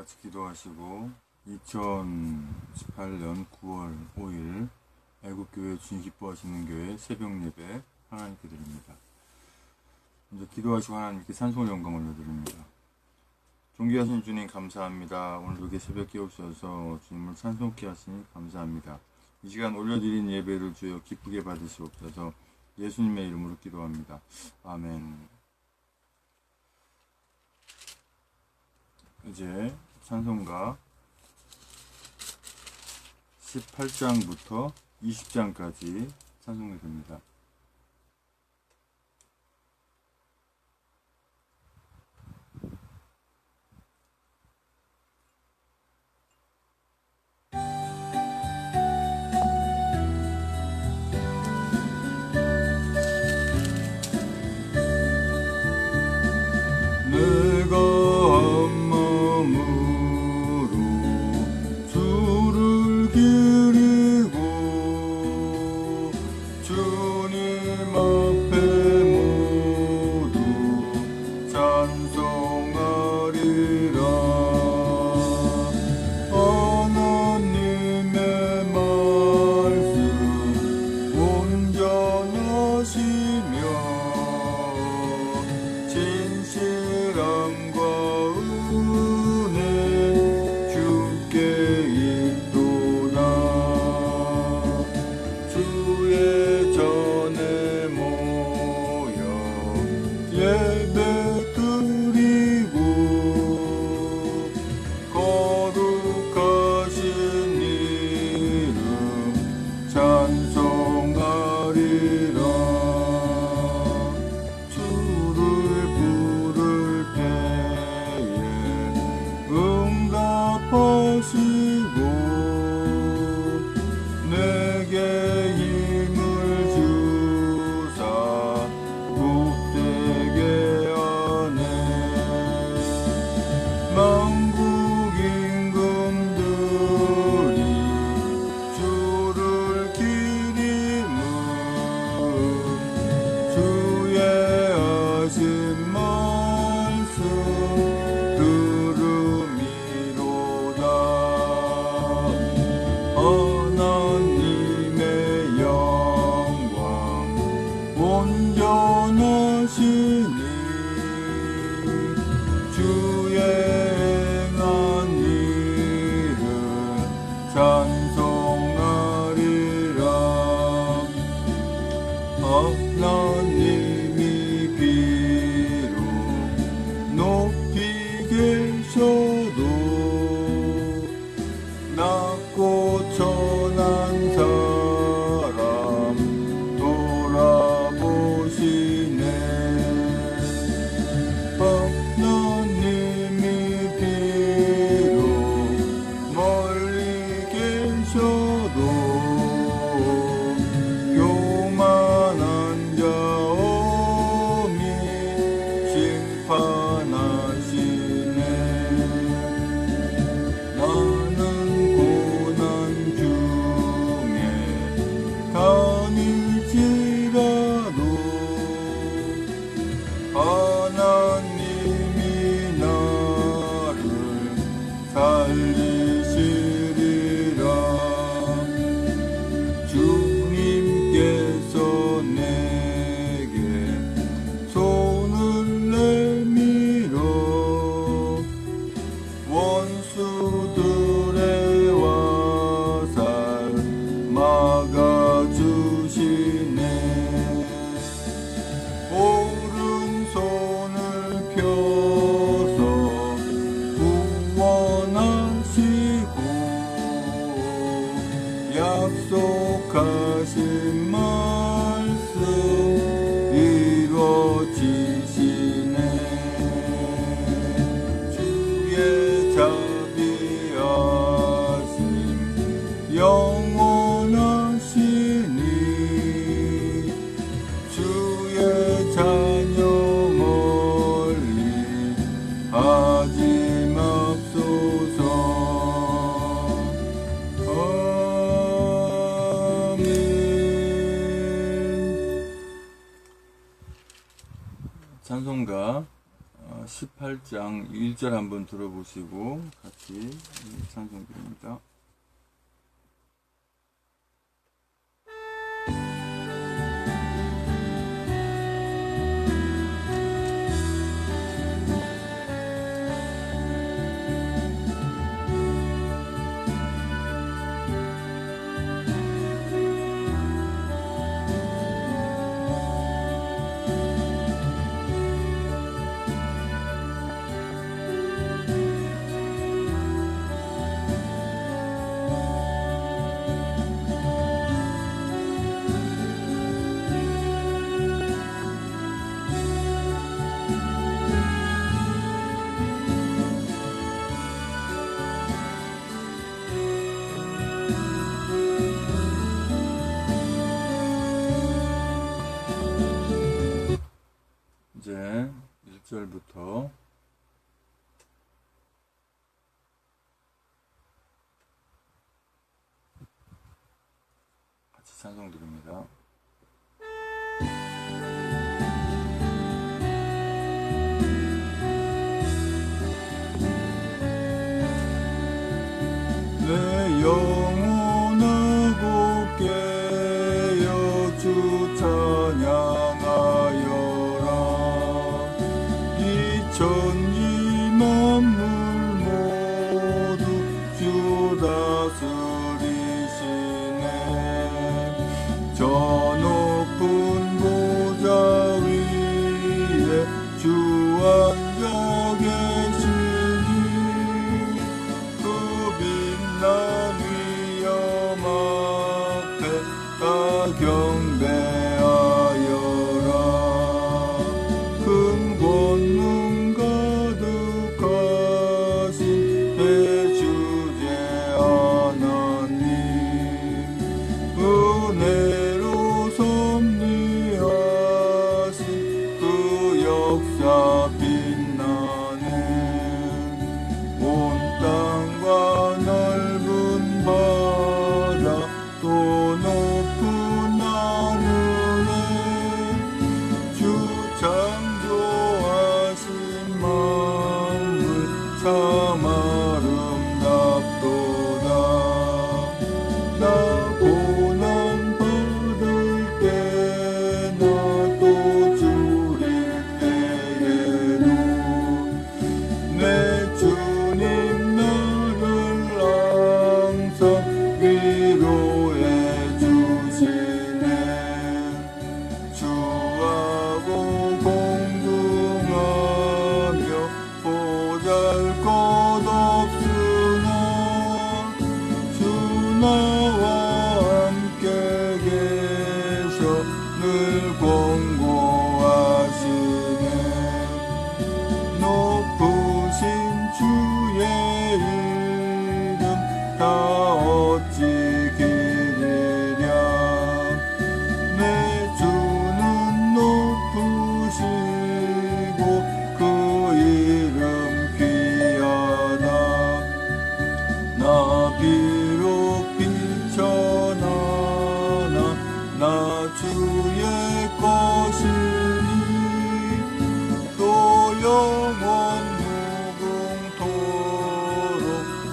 같이 기도하시고 2018년 9월 5일 애국교회 주님 기뻐하시는 교회 새벽 예배 하나님께 드립니다. 먼저 기도하시고 하나님께 찬송을 영광 올려드립니다. 존귀하신 주님 감사합니다. 오늘도 이렇게 새벽 깨우셔서 주님을 찬송케 하시니 감사합니다. 이 시간 올려드린 예배를 주여 기쁘게 받으시옵소서. 예수님의 이름으로 기도합니다. 아멘. 이제 찬송가 18장부터 20장까지 찬송이 됩니다. 약속하신 말씀 이루어지시네. 주의 자비하심 영원하시니 주의 자녀 멀리 하지 맙소서. 찬송가 18장 1절 한번 들어보시고 같이 찬송드립니다. 이제 1절부터 같이 찬송 드립니다. 내 영혼하고 깨어 주 찬양하여라. 이 천지 만물 모두 주 다스리시네. 저 높은 보좌 위에 주 앉아 계시니 그 빛난 위엄 앞에 다 경배하여라. 큰 권능 가득하신 대주제 하나님, 은혜로 섭리하신 그 역사 빛나는 온 땅과 넓은 바다 또 높은 하늘에 주 창조하신 만물 참 아름답도다. 나 고난 받을 때나 또 줄일 때에도 내 주님 나를 항상 위로해 주시네. 주하고 공동하며 보잘것 없으나 주 나와 함께 계셔 늘 권고하시네. 높으신 주의 이름 다 어찌 기리랴. 내 주는 높으시고 그 이름 귀하다. 나 비록 비천하나 나 주의 것이니 또 영원 무궁토록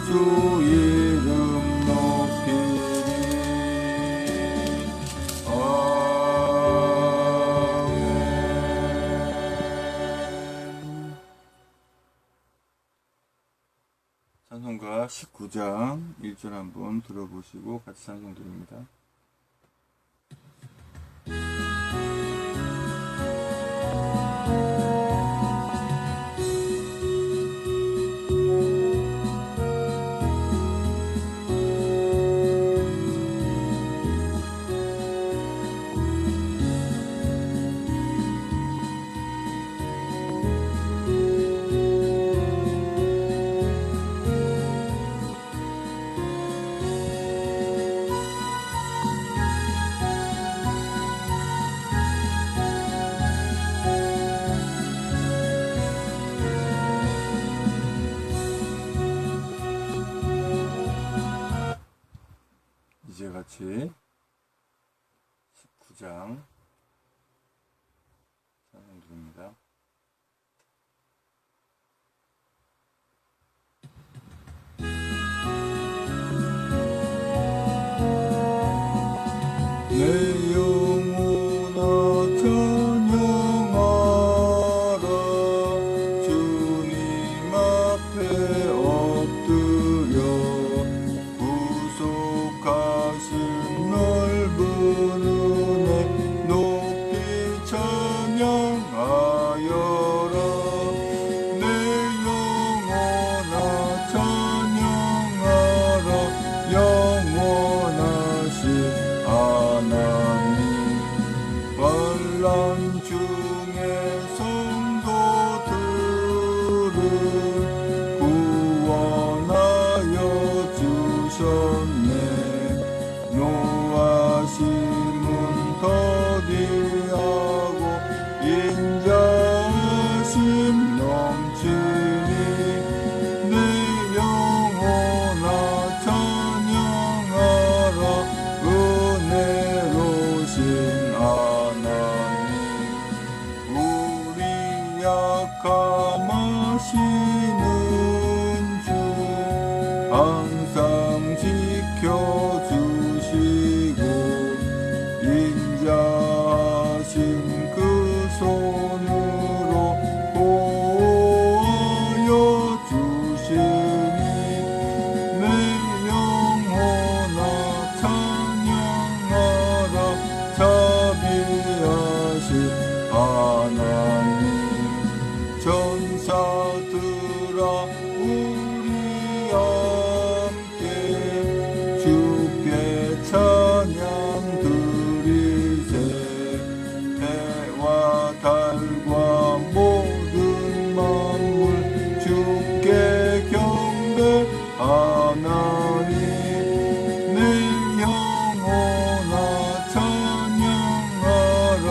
주 이름 높이리. 아멘. 찬송가 19장 1절 한번 들어보시고 같이 찬송 드립니다. 이제 같이 19장 찬송 드립니다. 항상 지켜주시고 인자하신 그 손으로 보호하여 주시니 내 영혼아 찬양하라. 자비하신 하나님 전사들아 우리 함께 주께 찬양 드리세. 해와 달과 모든 만물 주께 경배하나니 내 영혼아 찬양하라.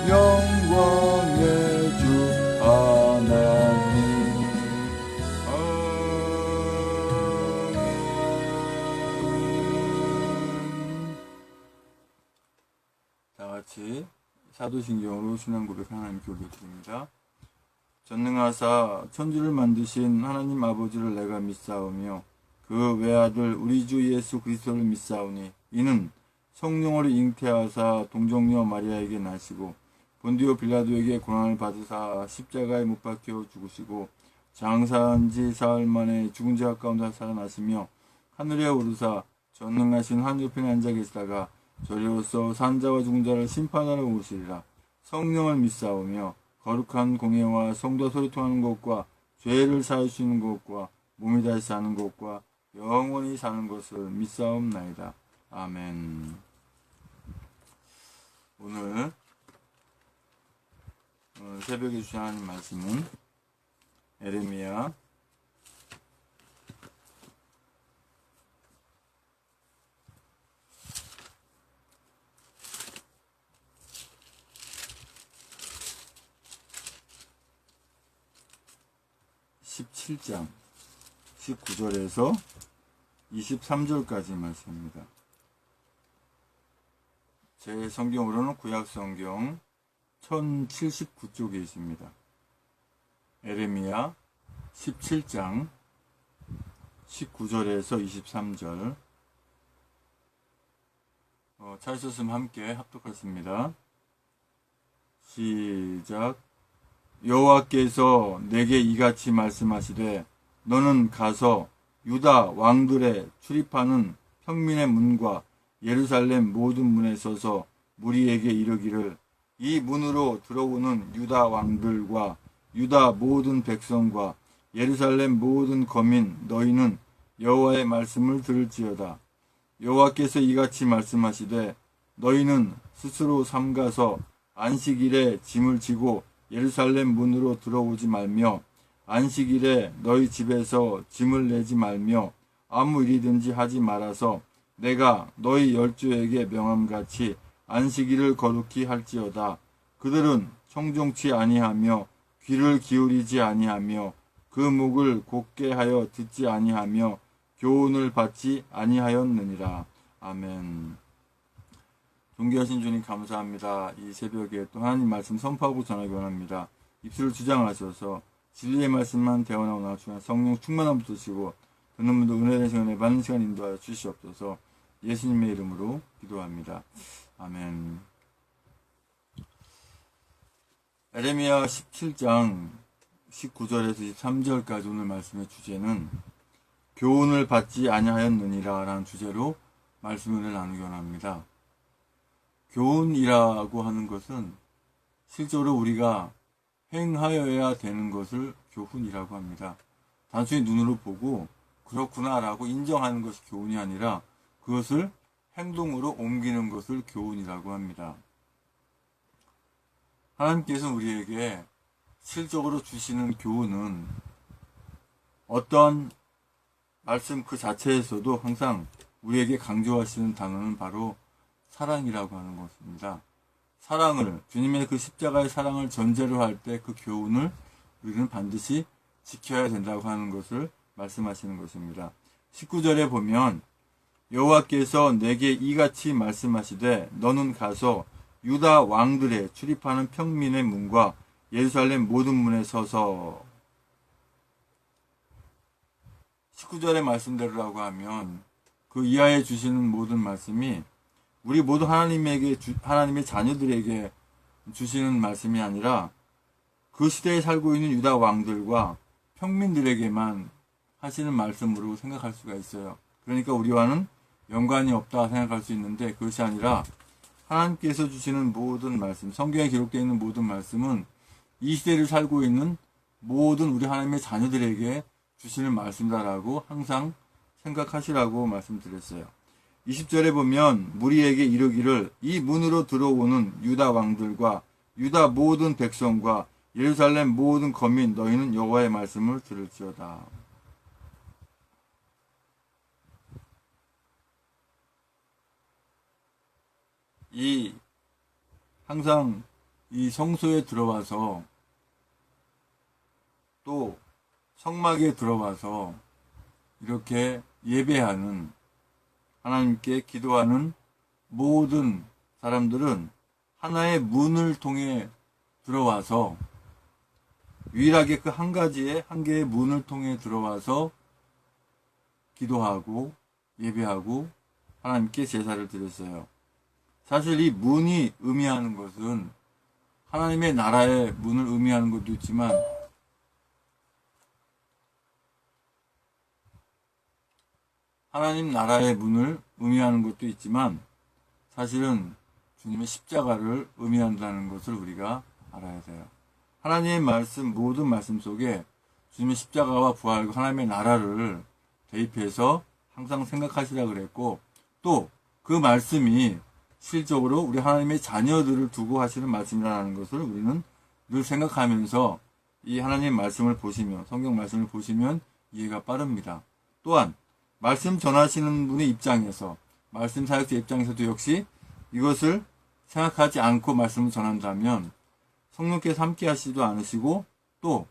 영광의 주 하나님. 다같이 사도신경으로 신앙고백 하나님께 올려드립니다. 전능하사 천지를 만드신 하나님 아버지를 내가 믿사오며 그 외아들 우리 주 예수 그리스도를 믿사오니 이는 성령으로 잉태하사 동정녀 마리아에게 나시고 본디오 빌라도에게 고난을 받으사 십자가에 못 박혀 죽으시고 장사한 지 사흘 만에 죽은 자 가운데 살아나시며 하늘에 오르사 전능하신 하늘편에 앉아 계시다가 저리로서 산자와 죽은 자를 심판하러 오시리라. 성령을 믿사오며 거룩한 공예와 성도 소리통하는 것과 죄를 사하시는 것과 몸이 다시 사는 것과 영원히 사는 것을 믿사옵나이다. 아멘. 오늘 새벽에 주신 하나님 말씀은 에레미야 17장 19절에서 23절까지 말씀입니다. 제 성경으로는 구약성경 1079쪽에 있습니다. 에레미야 17장 19절에서 23절. 찾으셨으면 함께 합독하겠습니다. 시작. 여호와께서 내게 이같이 말씀하시되 너는 가서 유다 왕들의 출입하는 평민의 문과 예루살렘 모든 문에 서서 무리에게 이르기를 이 문으로 들어오는 유다 왕들과 유다 모든 백성과 예루살렘 모든 거민 너희는 여호와의 말씀을 들을지어다. 여호와께서 이같이 말씀하시되 너희는 스스로 삼가서 안식일에 짐을 지고 예루살렘 문으로 들어오지 말며 안식일에 너희 집에서 짐을 내지 말며 아무 일이든지 하지 말아서 내가 너희 열조에게 명함같이 안식일을 거룩히 할지어다. 그들은 청종치 아니하며 귀를 기울이지 아니하며 그 목을 곧게 하여 듣지 아니하며 교훈을 받지 아니하였느니라. 아멘. 존귀하신 주님 감사합니다. 이 새벽에 또 하나님 말씀 선포하고 전하기 원합니다. 입술을 주장하셔서 진리의 말씀만 대원하오나 주간 성령 충만함 주시고 듣는 분도 은혜된 시간에 받는 시간 인도하여 주시옵소서. 예수님의 이름으로 기도합니다. 아멘. 에레미야 17장 19절에서 23절까지 오늘 말씀의 주제는 교훈을 받지 아니하였느니라 라는 주제로 말씀을 나누기 원합니다. 교훈이라고 하는 것은 실제로 우리가 행하여야 되는 것을 교훈이라고 합니다. 단순히 눈으로 보고 그렇구나라고 인정하는 것이 교훈이 아니라 그것을 행동으로 옮기는 것을 교훈이라고 합니다. 하나님께서는 우리에게 실적으로 주시는 교훈은 어떤 말씀 그 자체에서도 항상 우리에게 강조하시는 단어는 바로 사랑이라고 하는 것입니다. 사랑을, 주님의 그 십자가의 사랑을 전제로 할 때 그 교훈을 우리는 반드시 지켜야 된다고 하는 것을 말씀하시는 것입니다. 19절에 보면 여호와께서 내게 이같이 말씀하시되 너는 가서 유다 왕들의 출입하는 평민의 문과 예루살렘 모든 문에 서서 19절의 말씀대로라고 하면 그 이하에 주시는 모든 말씀이 우리 모두 하나님의 자녀들에게 주시는 말씀이 아니라 그 시대에 살고 있는 유다 왕들과 평민들에게만 하시는 말씀으로 생각할 수가 있어요. 그러니까 우리와는 연관이 없다 생각할 수 있는데 그것이 아니라 하나님께서 주시는 모든 말씀, 성경에 기록되어 있는 모든 말씀은 이 시대를 살고 있는 모든 우리 하나님의 자녀들에게 주시는 말씀이다라고 항상 생각하시라고 말씀드렸어요. 20절에 보면 무리에게 이르기를 이 문으로 들어오는 유다 왕들과 유다 모든 백성과 예루살렘 모든 거민 너희는 여호와의 말씀을 들을지어다. 항상 이 성소에 들어와서 또 성막에 들어와서 이렇게 예배하는 하나님께 기도하는 모든 사람들은 하나의 문을 통해 들어와서 유일하게 그 한 개의 문을 통해 들어와서 기도하고 예배하고 하나님께 제사를 드렸어요. 사실 이 문이 의미하는 것은 하나님의 나라의 문을 의미하는 것도 있지만 하나님 나라의 문을 의미하는 것도 있지만 사실은 주님의 십자가를 의미한다는 것을 우리가 알아야 돼요. 하나님의 말씀, 모든 말씀 속에 주님의 십자가와 부활과 하나님의 나라를 대입해서 항상 생각하시라 그랬고 또 그 말씀이 실적으로 우리 하나님의 자녀들을 두고 하시는 말씀이라는 것을 우리는 늘 생각하면서 이 하나님의 말씀을 보시면 성경 말씀을 보시면 이해가 빠릅니다. 또한 말씀 전하시는 분의 입장에서 말씀 사역자 입장에서도 역시 이것을 생각하지 않고 말씀을 전한다면 성령께서 함께 하시지도 않으시고 또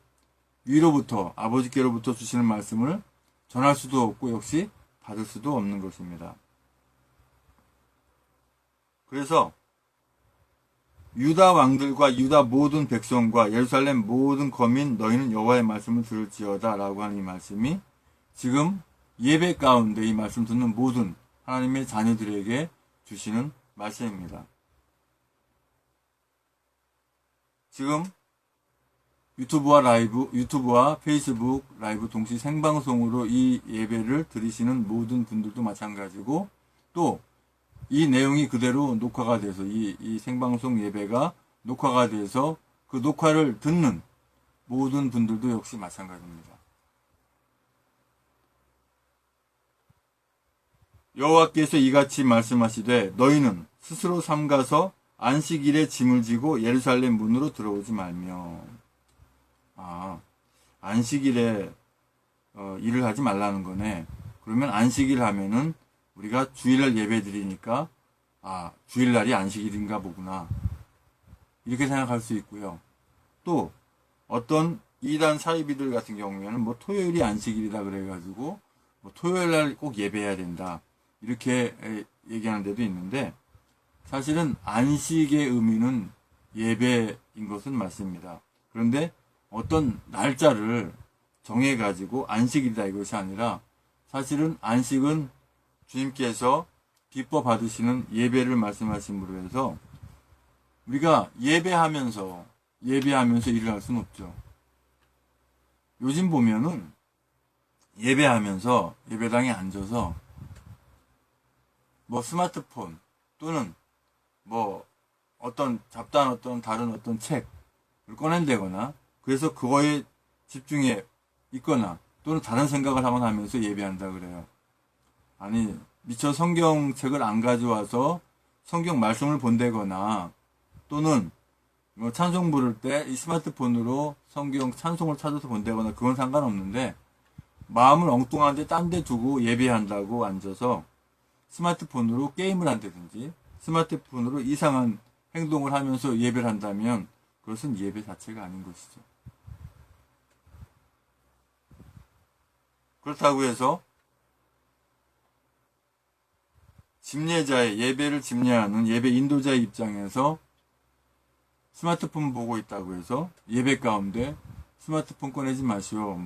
위로부터 아버지께로부터 주시는 말씀을 전할 수도 없고 역시 받을 수도 없는 것입니다. 그래서 유다 왕들과 유다 모든 백성과 예루살렘 모든 거민 너희는 여호와의 말씀을 들을지어다 라고 하는 이 말씀이 지금 예배 가운데 이 말씀 듣는 모든 하나님의 자녀들에게 주시는 말씀입니다. 지금 유튜브와 페이스북 라이브 동시 생방송으로 이 예배를 들으시는 모든 분들도 마찬가지고 또 이 내용이 그대로 녹화가 돼서 이 생방송 예배가 녹화가 돼서 그 녹화를 듣는 모든 분들도 역시 마찬가지입니다. 여호와께서 이같이 말씀하시되 너희는 스스로 삼가서 안식일에 짐을 지고 예루살렘 문으로 들어오지 말며 안식일에 일을 하지 말라는 거네. 그러면 안식일 하면은 우리가 주일날 예배 드리니까 주일날이 안식일인가 보구나 이렇게 생각할 수 있고요. 또 어떤 이단 사이비들 같은 경우에는 뭐 토요일이 안식일이다 그래가지고 뭐 토요일날 꼭 예배해야 된다 이렇게 얘기하는 데도 있는데 사실은 안식의 의미는 예배인 것은 맞습니다. 그런데 어떤 날짜를 정해가지고 안식일이다 이것이 아니라 사실은 안식은 주님께서 기뻐 받으시는 예배를 말씀하심으로 해서 우리가 예배하면서 일을 할 수는 없죠. 요즘 보면은 예배하면서 예배당에 앉아서 뭐 스마트폰 또는 뭐 어떤 다른 어떤 책을 꺼낸다거나 그래서 그거에 집중해 있거나 또는 다른 생각을 한번 하면서 예배한다 그래요. 아니 미처 성경책을 안 가져와서 성경 말씀을 본다거나 또는 뭐 찬송 부를 때 이 스마트폰으로 성경 찬송을 찾아서 본다거나 그건 상관없는데 마음을 엉뚱한데 딴 데 두고 예배한다고 앉아서 스마트폰으로 게임을 한다든지 스마트폰으로 이상한 행동을 하면서 예배를 한다면 그것은 예배 자체가 아닌 것이죠. 그렇다고 해서 집례자의 예배를 집례하는 예배 인도자의 입장에서 스마트폰 보고 있다고 해서 예배 가운데 스마트폰 꺼내지 마시오,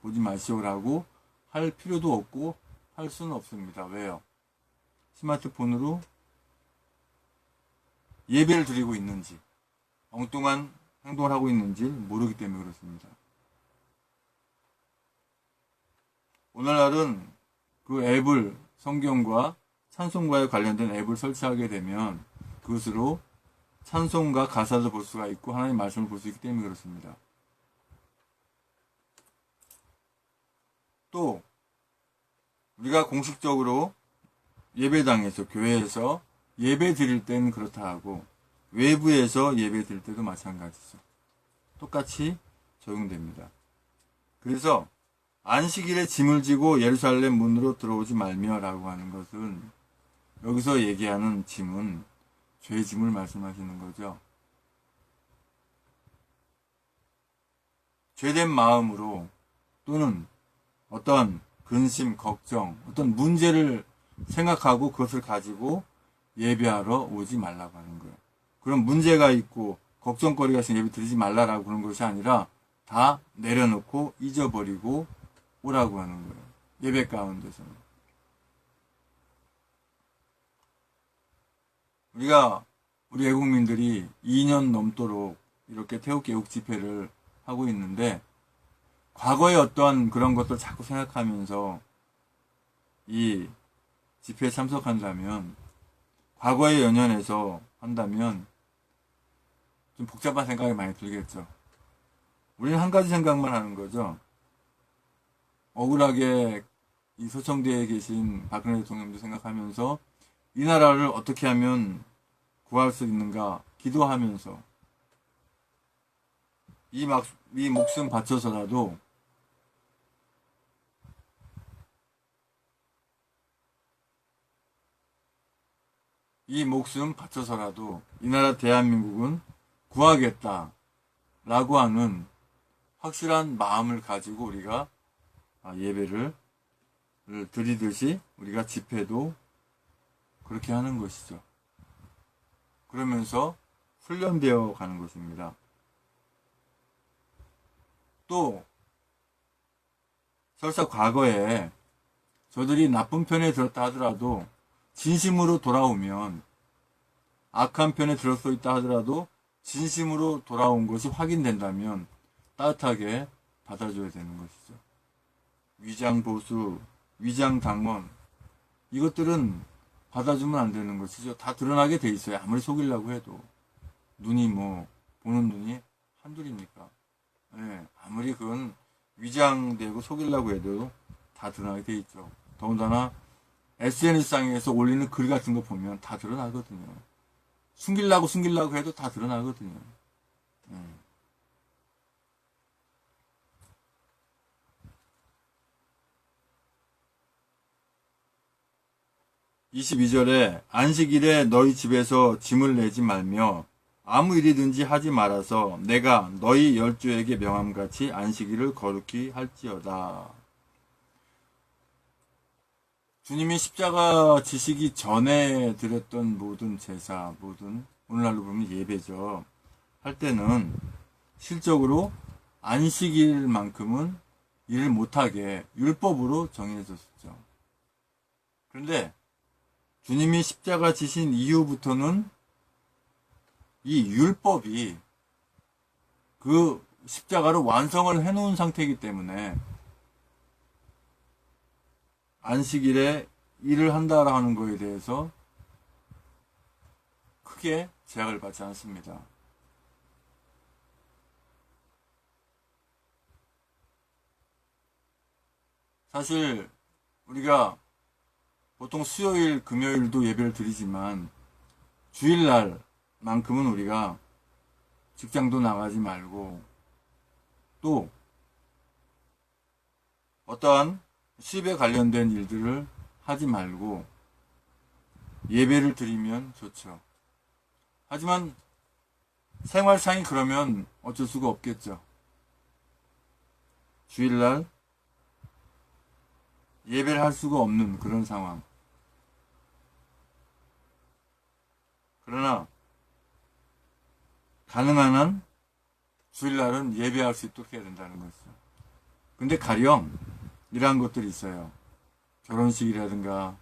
보지 마시오라고 할 필요도 없고 할 수는 없습니다. 왜요? 스마트폰으로 예배를 드리고 있는지 엉뚱한 행동을 하고 있는지 모르기 때문에 그렇습니다. 오늘날은 그 앱을 성경과 찬송가에 관련된 앱을 설치하게 되면 그것으로 찬송가 가사도 볼 수가 있고 하나님의 말씀을 볼 수 있기 때문에 그렇습니다. 또 우리가 공식적으로 예배당에서 교회에서 예배 드릴 때는 그렇다 하고 외부에서 예배 드릴 때도 마찬가지죠. 똑같이 적용됩니다. 그래서 안식일에 짐을 지고 예루살렘 문으로 들어오지 말며 라고 하는 것은 여기서 얘기하는 짐은 죄 짐을 말씀하시는 거죠. 죄된 마음으로 또는 어떤 근심, 걱정, 어떤 문제를 생각하고 그것을 가지고 예배하러 오지 말라고 하는 거예요. 그런 문제가 있고 걱정거리가 있으면 예배 드리지 말라라고 그런 것이 아니라 다 내려놓고 잊어버리고 오라고 하는 거예요. 예배 가운데서는. 우리 애국민들이 2년 넘도록 이렇게 태국개국 집회를 하고 있는데 과거의 어떠한 그런 것들 자꾸 생각하면서 이 집회에 참석한다면 과거에 연연해서 한다면 좀 복잡한 생각이 많이 들겠죠. 우리는 한 가지 생각만 하는 거죠. 억울하게 이 소청대에 계신 박근혜 대통령도 생각하면서 이 나라를 어떻게 하면 구할 수 있는가 기도하면서 이 목숨 바쳐서라도 이 나라 대한민국은 구하겠다 라고 하는 확실한 마음을 가지고 우리가 예배를 드리듯이 우리가 집회도 그렇게 하는 것이죠. 그러면서 훈련되어 가는 것입니다. 또 설사 과거에 저들이 나쁜 편에 들었다 하더라도 진심으로 돌아오면 악한 편에 들었어 있다 하더라도 진심으로 돌아온 것이 확인된다면 따뜻하게 받아줘야 되는 것이죠. 위장보수, 위장당원 이것들은 받아주면 안 되는 것이죠. 다 드러나게 돼 있어요. 아무리 속이려고 해도 눈이 보는 눈이 한둘입니까? 네, 아무리 그건 위장되고 속이려고 해도 다 드러나게 돼 있죠. 더군다나 SNS상에서 올리는 글 같은 거 보면 다 드러나거든요. 숨기려고 해도 다 드러나거든요. 22절에 안식일에 너희 집에서 짐을 내지 말며 아무 일이든지 하지 말아서 내가 너희 열조에게 명함같이 안식일을 거룩히 할지어다. 주님이 십자가 지시기 전에 드렸던 모든 제사, 모든 오늘날로 보면 예배죠. 할 때는 실적으로 안식일만큼은 일을 못하게 율법으로 정해졌었죠. 그런데 주님이 십자가 지신 이후부터는 이 율법이 그 십자가를 완성을 해놓은 상태이기 때문에 안식일에 일을 한다라 하는 것에 대해서 크게 제약을 받지 않습니다. 사실 우리가 보통 수요일, 금요일도 예배를 드리지만 주일날만큼은 우리가 직장도 나가지 말고 또 어떠한 수입에 관련된 일들을 하지 말고 예배를 드리면 좋죠. 하지만 생활상이 그러면 어쩔 수가 없겠죠. 주일날 예배를 할 수가 없는 그런 상황. 그러나 가능한 한 주일날은 예배할 수 있도록 해야 된다는 것이죠. 근데 가령 이러한 것들이 있어요. 결혼식이라든가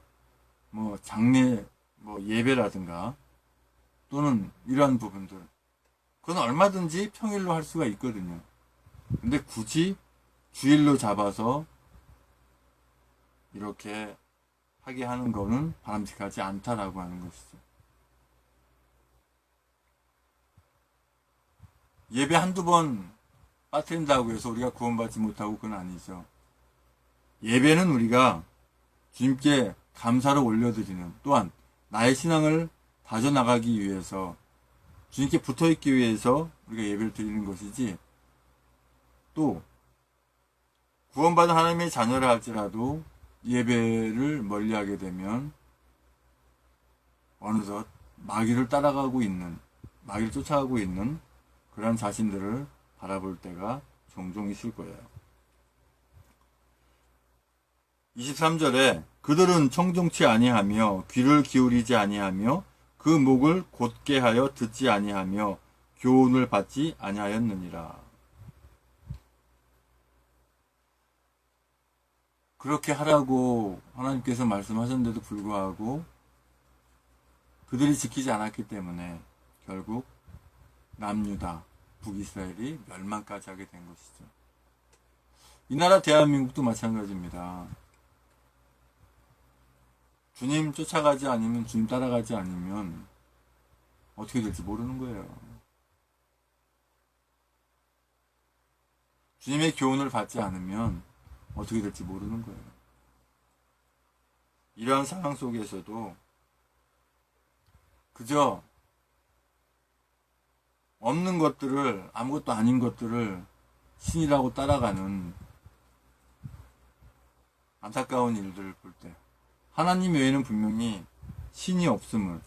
뭐 장례 뭐 예배라든가 또는 이러한 부분들, 그건 얼마든지 평일로 할 수가 있거든요. 근데 굳이 주일로 잡아서 이렇게 하게 하는 거는 바람직하지 않다라고 하는 것이죠. 예배 한두 번 빠뜨린다고 해서 우리가 구원받지 못하고 그건 아니죠. 예배는 우리가 주님께 감사를 올려드리는, 또한 나의 신앙을 다져나가기 위해서 주님께 붙어있기 위해서 우리가 예배를 드리는 것이지, 또 구원받은 하나님의 자녀라 할지라도 예배를 멀리하게 되면 어느덧 마귀를 따라가고 있는, 마귀를 쫓아가고 있는 그런 자신들을 바라볼 때가 종종 있을 거예요. 23절에 그들은 청종치 아니하며 귀를 기울이지 아니하며 그 목을 곧게 하여 듣지 아니하며 교훈을 받지 아니하였느니라. 그렇게 하라고 하나님께서 말씀하셨는데도 불구하고 그들이 지키지 않았기 때문에 결국 남유다, 북이스라엘이 멸망까지 하게 된 것이죠. 이 나라 대한민국도 마찬가지입니다. 주님 쫓아가지 않으면, 주님 따라가지 않으면 어떻게 될지 모르는 거예요. 주님의 교훈을 받지 않으면 어떻게 될지 모르는 거예요. 이러한 상황 속에서도 그저 없는 것들을, 아무것도 아닌 것들을 신이라고 따라가는 안타까운 일들을 볼 때, 하나님 외에는 분명히 신이 없음을,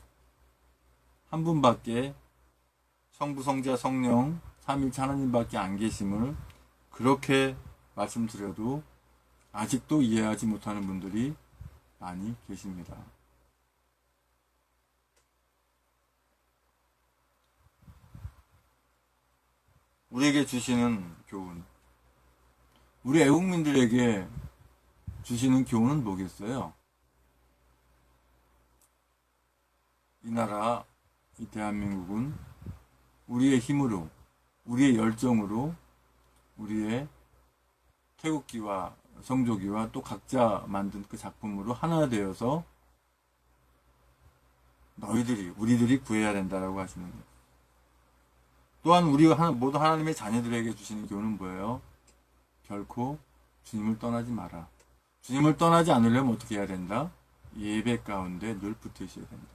한 분밖에 성부, 성자, 성령, 삼위일체 하나님밖에 안 계심을 그렇게 말씀드려도 아직도 이해하지 못하는 분들이 많이 계십니다. 우리에게 주시는 교훈, 우리 애국민들에게 주시는 교훈은 뭐겠어요? 이 나라, 이 대한민국은 우리의 힘으로, 우리의 열정으로, 우리의 태극기와 성조기와 또 각자 만든 그 작품으로 하나 되어서 너희들이, 우리들이 구해야 된다라고 하시는 거예요. 또한 우리 모두 하나님의 자녀들에게 주시는 교훈은 뭐예요? 결코 주님을 떠나지 마라. 주님을 떠나지 않으려면 어떻게 해야 된다? 예배 가운데 늘 붙어 있어야 된다.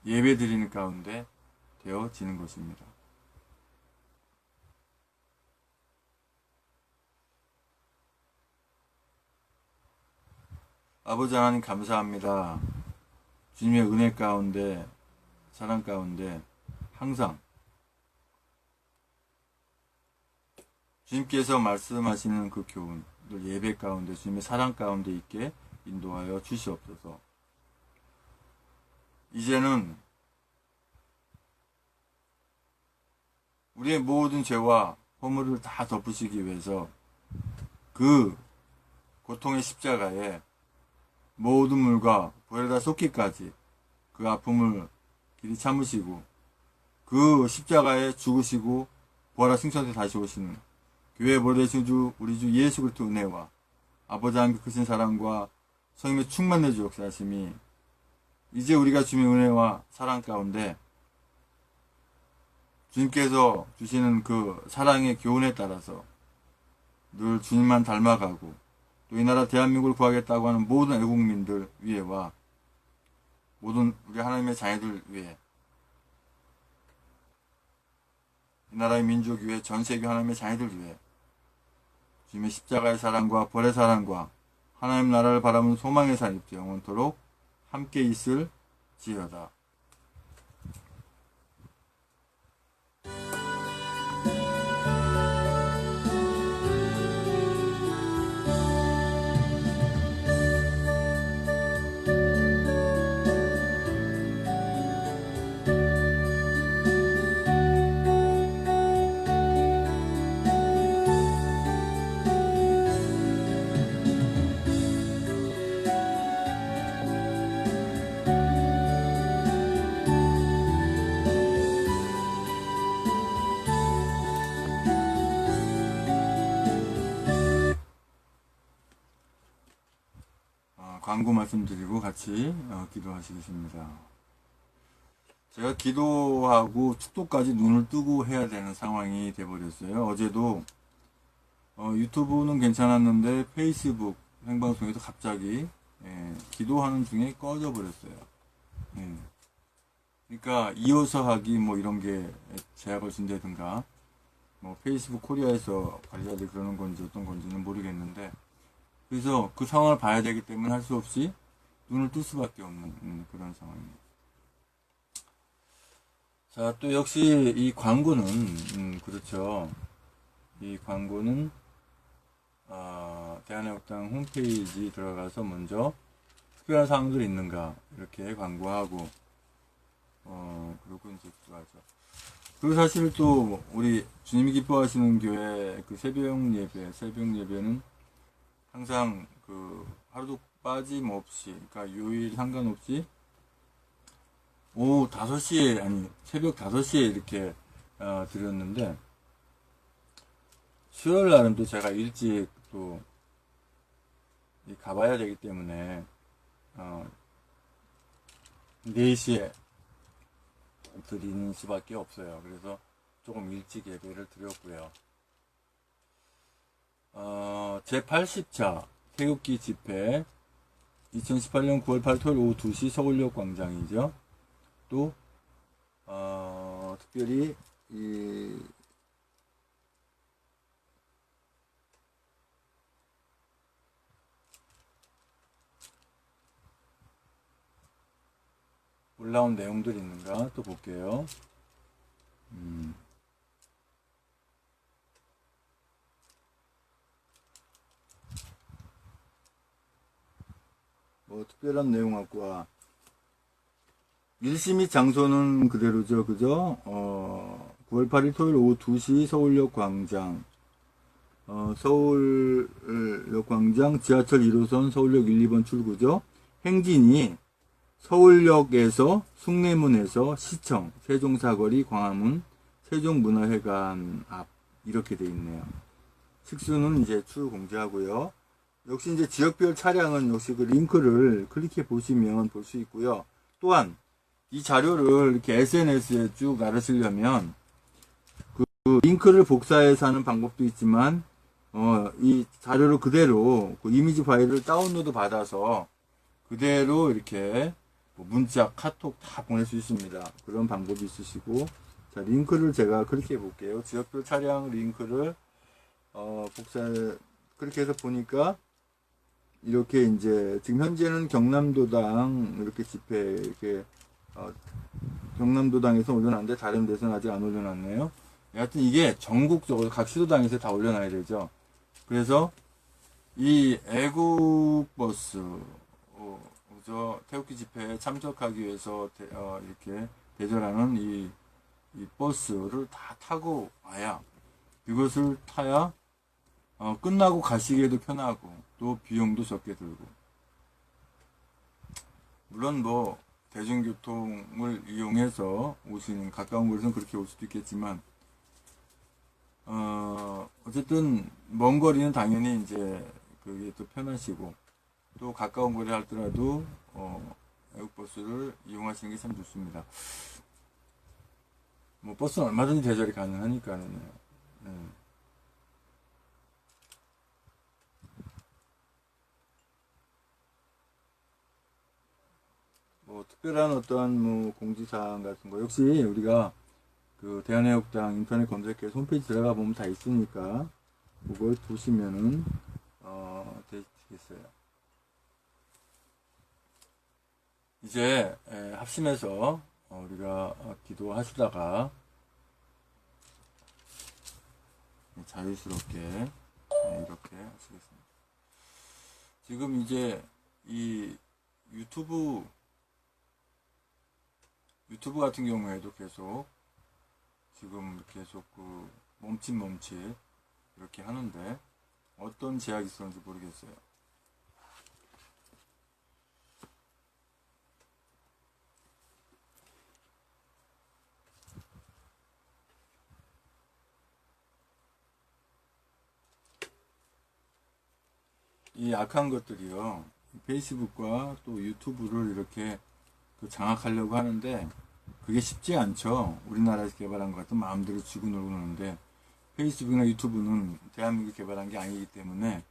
예배 드리는 가운데 되어지는 것입니다. 아버지 하나님 감사합니다. 주님의 은혜 가운데, 사랑 가운데 항상 주님께서 말씀하시는 그 교훈, 늘 예배 가운데 주님의 사랑 가운데 있게 인도하여 주시옵소서. 이제는 우리의 모든 죄와 허물을 다 덮으시기 위해서 그 고통의 십자가에 모든 물과 불에다 쏟기까지 그 아픔을 길이 참으시고 그 십자가에 죽으시고 부활하 승천에 다시 오시는 교회의 보좌되신 주 우리 주 예수 그리스도 은혜와 아버지 하나님 크신 사랑과 성령의 충만의 주 역사하심이 이제 우리가 주님의 은혜와 사랑 가운데 주님께서 주시는 그 사랑의 교훈에 따라서 늘 주님만 닮아가고 또 이 나라 대한민국을 구하겠다고 하는 모든 애국민들 위에와 모든 우리 하나님의 자녀들 위에 이 나라의 민족 위에 전 세계 하나님의 자녀들 위에 주님의 십자가의 사랑과 벌의 사랑과 하나님 나라를 바라보는 소망의 삶이 영원토록 함께 있을지어다. 광고 말씀드리고 같이 기도하시겠습니다. 제가 기도하고 축도까지 눈을 뜨고 해야 되는 상황이 돼버렸어요. 어제도 유튜브는 괜찮았는데 페이스북 생방송에서 갑자기 기도하는 중에 꺼져 버렸어요. 그러니까 이어서 하기 뭐 이런 게 제약을 준다든가 뭐 페이스북 코리아에서 관리자들이 그러는 건지 어떤 건지는 모르겠는데, 그래서 그 상황을 봐야 되기 때문에 할 수 없이 눈을 뜰 수밖에 없는 그런 상황입니다. 자, 또 역시 이 광고는 그렇죠. 이 광고는 대한애국당 홈페이지 들어가서 먼저 특별한 사항들이 있는가 이렇게 광고하고 그리고 이제 들어가죠. 그리고 사실 또 우리 주님이 기뻐하시는 교회 그 새벽 예배는 항상 그 하루도 빠짐없이, 그러니까 요일 상관없이 오후 5시에, 아니 새벽 5시에 이렇게 드렸는데, 수요일 날은 또 제가 일찍 또 가봐야 되기 때문에 4시에 드리는 수밖에 없어요. 그래서 조금 일찍 예배를 드렸고요. 제80차 태극기 집회 2018년 9월 8일 토요일 오후 2시 서울역 광장이죠. 또 특별히 이 올라온 내용들이 있는가 또 볼게요. 뭐 특별한 내용 갖고 일시 및 장소는 그대로죠, 그죠? 9월 8일 토요일 오후 2시 서울역 광장, 서울역 광장 지하철 1호선 서울역 1, 2번 출구죠. 행진이 서울역에서 숭례문에서 시청, 세종사거리, 광화문, 세종문화회관 앞 이렇게 돼 있네요. 식수는 이제 추후 공지하고요. 역시 이제 지역별 차량은 역시 그 링크를 클릭해 보시면 볼 수 있고요. 또한 이 자료를 이렇게 SNS에 쭉 나르시려면 그 링크를 복사해서 하는 방법도 있지만 이 자료를 그대로 그 이미지 파일을 다운로드 받아서 그대로 이렇게 뭐 문자, 카톡 다 보낼 수 있습니다. 그런 방법이 있으시고, 자, 링크를 제가 클릭해 볼게요. 지역별 차량 링크를 그렇게 해서 보니까 이렇게 이제 지금 현재는 경남도당 이렇게 집회 이렇게 경남도당에서 올려놨는데 다른 데서는 아직 안 올려놨네요. 여하튼 이게 전국적으로 각 시도당에서 다 올려놔야 되죠. 그래서 이 애국버스 태극기 집회에 참석하기 위해서 이렇게 대절하는 이 버스를 다 타고 와야, 이것을 타야 끝나고 가시기에도 편하고 또 비용도 적게 들고, 물론 뭐 대중교통을 이용해서 오시는 가까운 곳에서는 그렇게 올 수도 있겠지만 어쨌든 먼 거리는 당연히 이제 그게 또 편하시고, 또 가까운 거리 할더라도 애국버스를 이용하시는 게 참 좋습니다. 뭐 버스는 얼마든지 대절이 가능하니까는. 뭐 특별한 어떠한 뭐 공지사항 같은 거 역시 우리가 그 대한애국당 인터넷 검색해서 홈페이지 들어가 보면 다 있으니까 그걸 보시면은 되시겠어요. 이제 합심해서 우리가 기도하시다가 자유스럽게 이렇게 하시겠습니다. 지금 이제 이 유튜브 같은 경우에도 계속 지금 계속 그 멈칫 이렇게 하는데 어떤 제약이 있었는지 모르겠어요. 이 악한 것들이요, 페이스북과 또 유튜브를 이렇게 또 장악하려고 하는데 그게 쉽지 않죠. 우리나라에서 개발한 것 같은 마음대로 쥐고 놀고 노는데 페이스북이나 유튜브는 대한민국이 개발한 게 아니기 때문에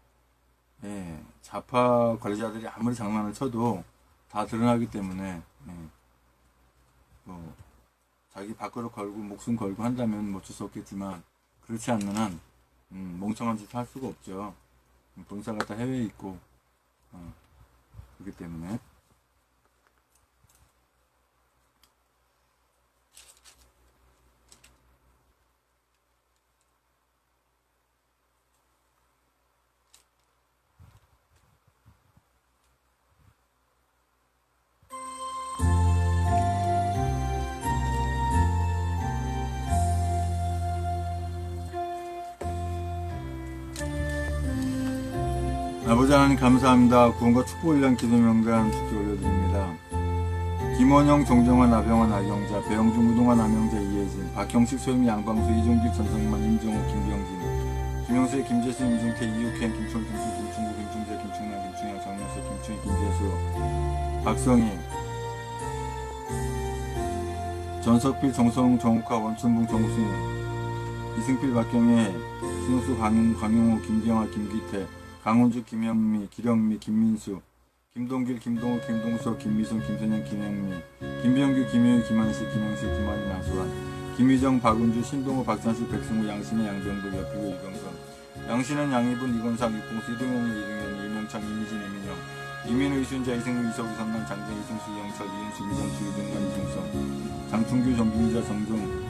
예, 좌파 관리자들이 아무리 장난을 쳐도 다 드러나기 때문에 뭐 자기 밥그릇 걸고 목숨 걸고 한다면 뭐 어쩔 수 없겠지만 그렇지 않는 한 멍청한 짓 할 수가 없죠. 본사가 다 해외에 있고 그렇기 때문에 아버지 하나님 감사합니다. 구원과 축복을 위한 기도 명단 축제 올려드립니다. 김원영, 정정환, 나병환, 나경자, 배영준, 우동환, 남영자, 이혜진, 박형식, 소영이, 양방수, 이종길, 전성만, 임정호, 김병진, 김영수의 김재수, 임중태, 이육현, 김철, 김수, 김충구, 김충재, 김충남, 김충양, 정명수, 김충희, 김재수, 박성희, 전석필, 정성웅, 정욱화, 원춘붕, 정순, 이승필, 박경혜, 신우수, 강용호, 김경아, 김기태, 강훈주, 김영미, 기령미, 김민수, 김동길, 김동우, 김동석, 김미선, 김선영, 김영미, 김병규, 김효희, 김한식, 김영식, 김한희, 나수환, 김희정, 박은주, 신동호, 박찬식, 백승우, 양신의 양병도, 여필고, 이경선, 양신은 양희분, 이건상, 육봉수, 이동현이, 이동현, 이명창, 이미진, 이민영, 이민우, 이순자, 이승우, 이석우, 선남, 장재, 이승수, 이영철, 이윤수, 이정수, 이동관, 이중성, 장충규, 정준자,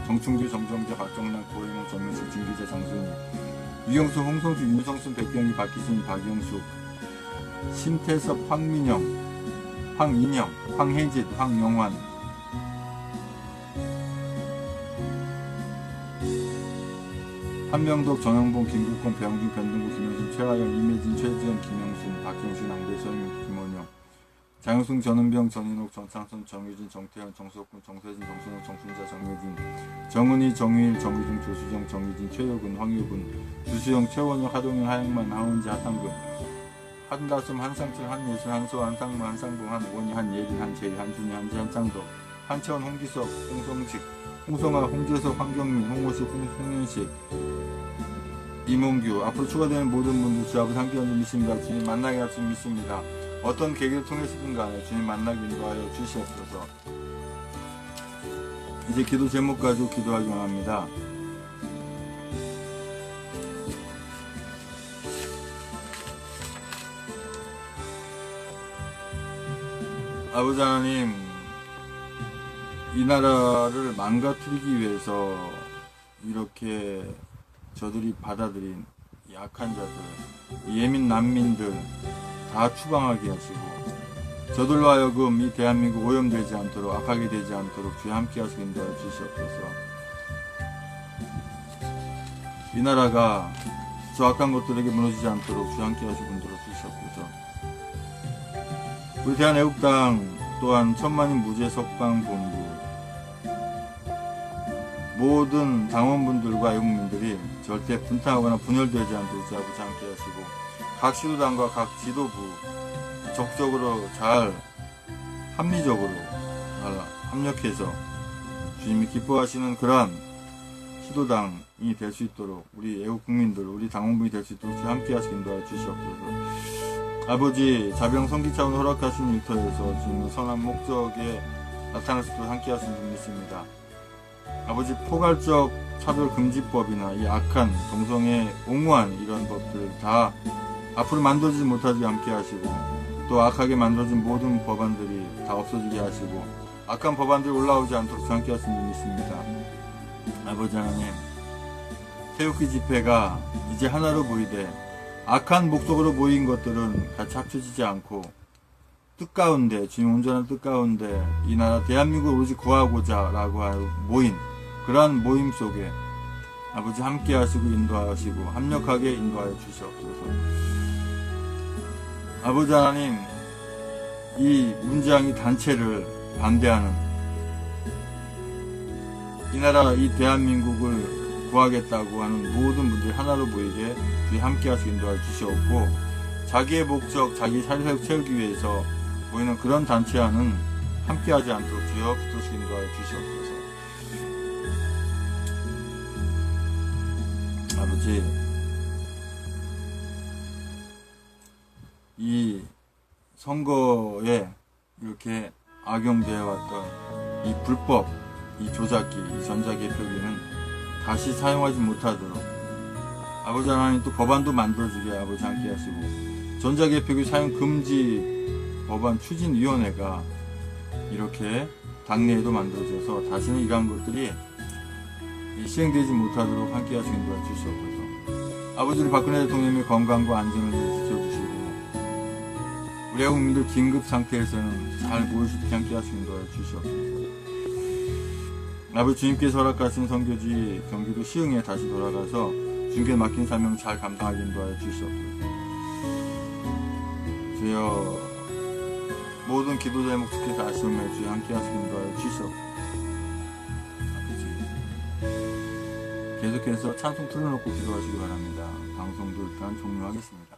정충규, 정정재, 박정란, 고혜몽, 정민수, 진기자, 장순희, 유영수, 홍성수, 윤성순, 백경희, 박기순, 박영숙, 심태섭, 황민영, 황인영, 황혜짓, 황영환, 한명덕, 전영봉, 김국공, 배영준, 변동구, 김영순, 최하영, 이매진, 최지현, 김영순, 박경신, 황대선, 김원영, 장영승, 전은병, 전인옥, 전창선, 정유진, 정태현, 정석군, 정세진, 정순호, 정순자, 정예진, 정은희, 정유일, 정유중, 조수정, 정유진, 최효근, 황효근, 주수영, 최원혁, 하동현, 하영만, 하은지, 하상금, 한다솜, 한상철, 한예술, 한소, 한상무, 한상봉, 한원희, 한예린, 한재일, 한준희, 한지, 한창덕, 한채원, 홍기석, 홍성식, 홍성아, 홍재석, 황경민, 홍호식, 홍현식, 이몽규. 앞으로 추가되는 모든 분들 주 아버지 함께 하는 믿습니다. 주님 만나게 할 수 믿습니다. 어떤 계기를 통해서든 간에 주님 만나게 인도하여 주시옵소서. 이제 기도 제목 가지고 기도하기 원합니다. 아버지 하나님, 이 나라를 망가뜨리기 위해서 이렇게 저들이 받아들인 약한 자들, 예민 난민들 다 추방하게 하시고 저들로 하여금 이 대한민국 오염되지 않도록, 악하게 되지 않도록 주여 함께 하시고 인도하여 주시옵소서. 이 나라가 저 악한 것들에게 무너지지 않도록 주여 함께 하시고 인도하여 주시옵소서. 우리 대한애국당 또한 천만인 무죄 석방본부 모든 당원분들과 애국민들이 절대 분탕하거나 분열되지 않도록 주 아버지 함께 하시고 각 시도당과 각 지도부 적극적으로 잘 합리적으로 잘 합력해서 주님이 기뻐하시는 그러한 시도당이 될 수 있도록 우리 애국국민들, 우리 당원분이 될 수 있도록 주 함께 하시고 인도하여 주시옵소서. 아버지, 자병 성기 차원 허락하신 일터에서 주님의 선한 목적에 나타날 수 있도록 함께 하시는 줄 믿습니다. 아버지, 포괄적 차별금지법이나 이 악한 동성애 옹호한 이런 법들 다 앞으로 만들어지지 못하게 함께 하시고 또 악하게 만들어진 모든 법안들이 다 없어지게 하시고 악한 법안들이 올라오지 않도록 함께 하시는 줄 믿습니다. 아버지 하나님, 태극기 집회가 이제 하나로 모이되 악한 목적으로 모인 것들은 같이 합쳐지지 않고 뜻가운데, 주님 온전한 뜻가운데 이 나라 대한민국을 오로지 구하고자 라고 모인 그러한 모임 속에 아버지 함께 하시고 인도하시고 합력하게 인도하여 주시옵소서. 아버지 하나님, 이 문재앙이 단체를 반대하는 이 나라 이 대한민국을 구하겠다고 하는 모든 분들이 하나로 모이게 주님 함께 하시고 인도하여 주시옵고 자기의 목적, 자기 사회사역 채우기 위해서 보이는 그런 단체와는 함께하지 않도록 주여 붙들으시기 인도하여 주시옵소서. 아버지, 이 선거에 이렇게 악용되어 왔던 이 불법, 이 조작기, 이 전자개표기는 다시 사용하지 못하도록 아버지 하나님 또 법안도 만들어주게 아버지 함께 하시고, 전자개표기 사용 금지 법안 추진위원회가 이렇게 당내에도 만들어져서 다시는 이러한 것들이 시행되지 못하도록 함께 하시기 인도해 주시옵소서. 아버지, 우리 박근혜 대통령의 건강과 안전을 지켜주시고, 우리 국민들 긴급 상태에서는 잘 모일 수 있게 함께 하시기 인도해 주시옵소서. 아버지, 주님께서 허락하신 선교지 경기도 시흥에 다시 돌아가서 주님께 맡긴 사명 잘 감당하기 인도하여 주시옵소서. 주여, 모든 기도 제목 특히 아쉬움에 주여 함께 하시기 인도하여 주시옵소서. 계속해서 찬송 틀어놓고 기도하시기 바랍니다. 방송도 일단 종료하겠습니다.